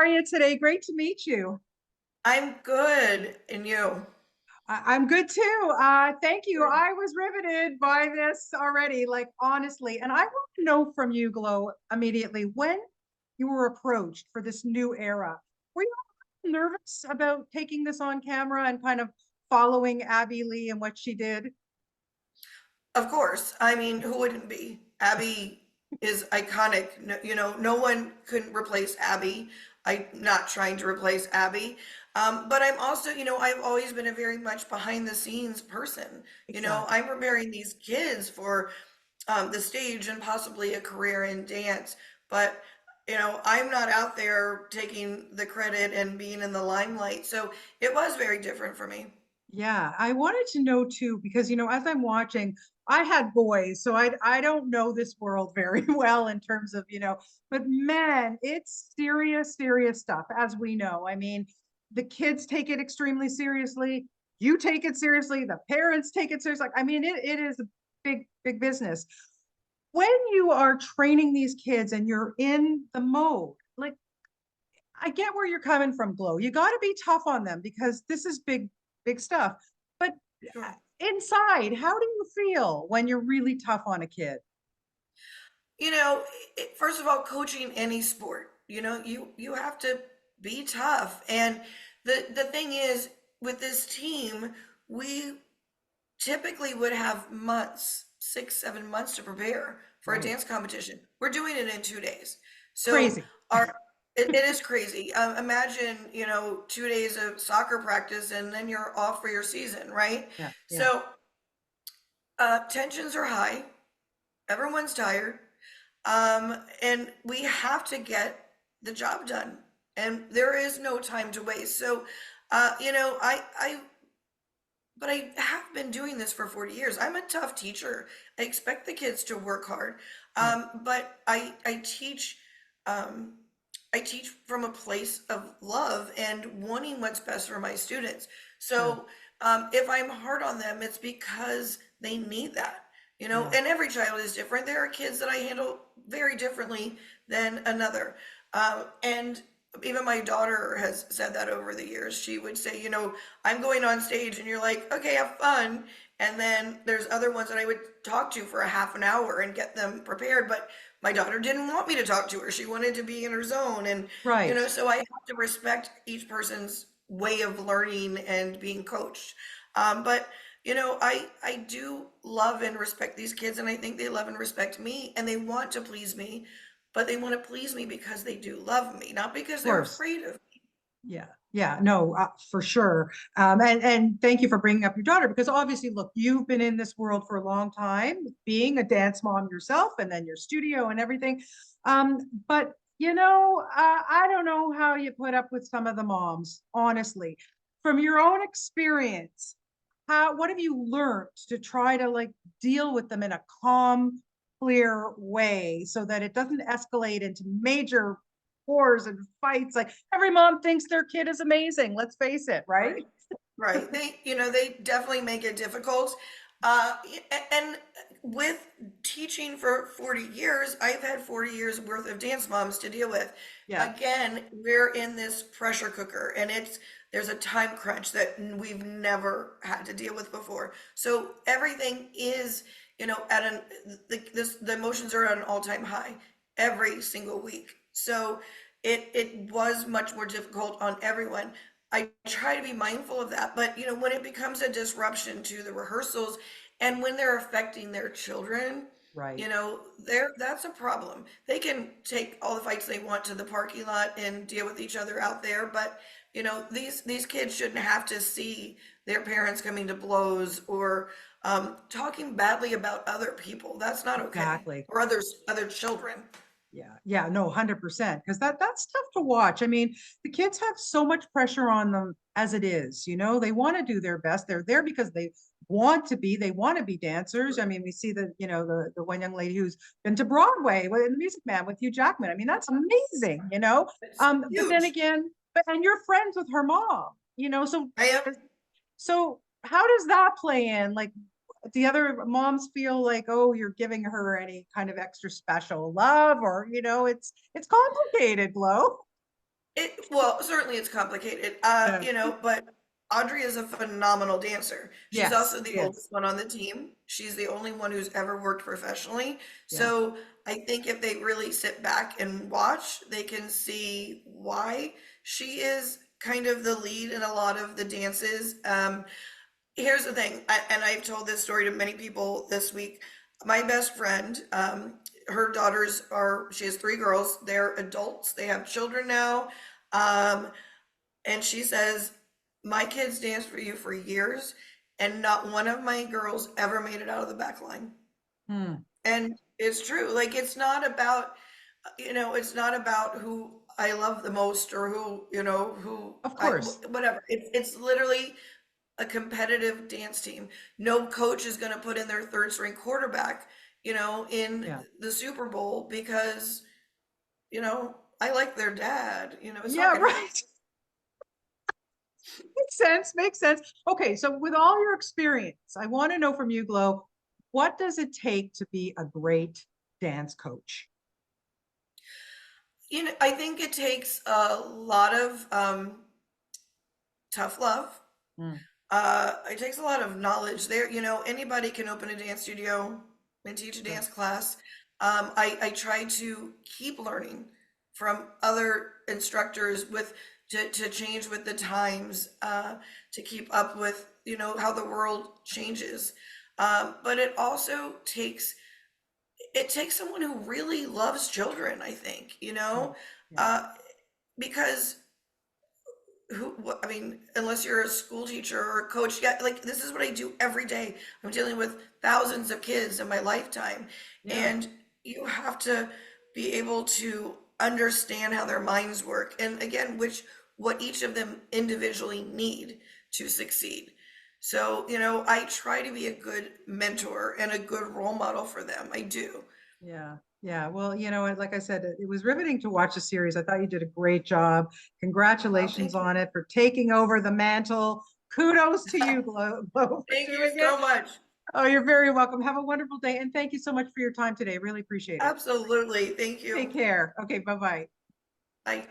are you today? Great to meet you. I'm good. And you? I'm good too. Thank you. Good. I was riveted by this already, like honestly. And I want to know from you, Glo, immediately when you were approached for this new era. Were you nervous about taking this on camera and kind of following Abby Lee and what she did? Of course. I mean, who wouldn't be? Abby is iconic. No, no one couldn't replace Abby. I'm not trying to replace Abby. But I'm also, I've always been a very much behind the scenes person. Exactly. I'm preparing these kids for the stage and possibly a career in dance. But, I'm not out there taking the credit and being in the limelight. So it was very different for me. Yeah, I wanted to know too, because as I'm watching, I had boys, so I don't know this world very well in terms of, but man, it's serious, serious stuff, as we know. I mean, the kids take it extremely seriously. You take it seriously, the parents take it seriously. I mean, it is a big, big business. When you are training these kids and you're in the mode, like I get where you're coming from, Glo. You got to be tough on them because this is big, big stuff. But Sure. inside, how do you feel when you're really tough on a kid? You know, first of all, coaching any sport, you have to be tough. And the thing is, with this team, we typically would have months, 6, 7 months to prepare for a Right. dance competition. We're doing it in 2 days. So Crazy. our it is crazy. Imagine, 2 days of soccer practice and then you're off for your season, right? Yeah. Yeah. So tensions are high. Everyone's tired. And we have to get the job done. And there is no time to waste. So, but I have been doing this for 40 years. I'm a tough teacher. I expect the kids to work hard. Yeah. But um, I teach from a place of love and wanting what's best for my students. Sure. So, if I'm hard on them, it's because they need that. Yeah. And every child is different. There are kids that I handle very differently than another. And even my daughter has said that over the years. She would say, I'm going on stage and you're like, okay, have fun. And then there's other ones that I would talk to for a half an hour and get them prepared. But my daughter didn't want me to talk to her. She wanted to be in her zone. And, Right. so I have to respect each person's way of learning and being coached. But I do love and respect these kids, and I think they love and respect me, and they want to please me, but they want to please me because they do love me, not because Of they're course. afraid of me. Yeah. Yeah. No, for sure. And thank you for bringing up your daughter because obviously, look, you've been in this world for a long time, being a dance mom yourself, and then your studio and everything. But I don't know how you put up with some of the moms, honestly. From your own experience, what have you learned to try to like deal with them in a calm, clear way so that it doesn't escalate into major wars and fights? Like every mom thinks their kid is amazing. Let's face it, right? Right. Right. They definitely make it difficult. And with teaching for 40 years, I've had 40 years worth of dance moms to deal with. Yeah. Again, we're in this pressure cooker and there's a time crunch that we've never had to deal with before. So everything is, the emotions are at an all-time high every single week. So it was much more difficult on everyone. I try to be mindful of that, but when it becomes a disruption to the rehearsals and when they're affecting their children, Right. that's a problem. They can take all the fights they want to the parking lot and deal with each other out there, but these kids shouldn't have to see their parents coming to blows or talking badly about other people. That's not okay. Exactly. Or other children. Yeah, yeah, no, 100%. Because that's tough to watch. I mean, the kids have so much pressure on them as it is. They want to do their best. They're there because they want to be dancers. I mean, we see the one young lady who's been to Broadway with the Music Man with Hugh Jackman. I mean, that's amazing. It's But then huge. again, and you're friends with her mom, so I am. so how does that play in? Like, the other moms feel like, oh, you're giving her any kind of extra special love, or it's complicated, Glo. Well, certainly it's complicated, Yeah. you know, but Audrey is a phenomenal dancer. She's Yes, also the yes, oldest one on the team. She's the only one who's ever worked professionally. yeah. So I think if they really sit back and watch, they can see why she is kind of the lead in a lot of the dances. Here's the thing, and I've told this story to many people this week. My best friend, her daughters are, she has three girls. They're adults. They have children now. Um, and she says, my kids danced for you for years, and not one of my girls ever made it out of the back line. Hmm. And it's true. Like, it's not about, it's not about who I love the most or who, who Of I, course. whatever. It's literally a competitive dance team. No coach is going to put in their third string quarterback, in Yeah. the Super Bowl because, I like their dad. It's not Yeah, going to happen. right. Makes sense. Makes sense. Okay, so with all your experience, I want to know from you, Glo, what does it take to be a great dance coach? I think it takes a lot of tough love. Hmm. It takes a lot of knowledge there. Anybody can open a dance studio and teach a Sure. dance class. I try to keep learning from other instructors to change with the times, to keep up with, how the world changes. But it takes someone who really loves children, I think, Yeah. Yeah. uh, because I mean, unless you're a school teacher or a coach, yeah, like this is what I do every day. I'm dealing with thousands of kids in my lifetime, Yeah. and you have to be able to understand how their minds work, and again, what each of them individually need to succeed. So, I try to be a good mentor and a good role model for them. I do. Yeah. Yeah. Well, like I said, it was riveting to watch the series. I thought you did a great job. Oh, Congratulations thank you. on it for taking over the mantle. Kudos to you, Glo, for Thank you doing it. so much. Oh, you're very welcome. Have a wonderful day. And thank you so much for your time today. Really appreciate it. Absolutely. Thank Take you. care. Okay. Bye-bye. Bye.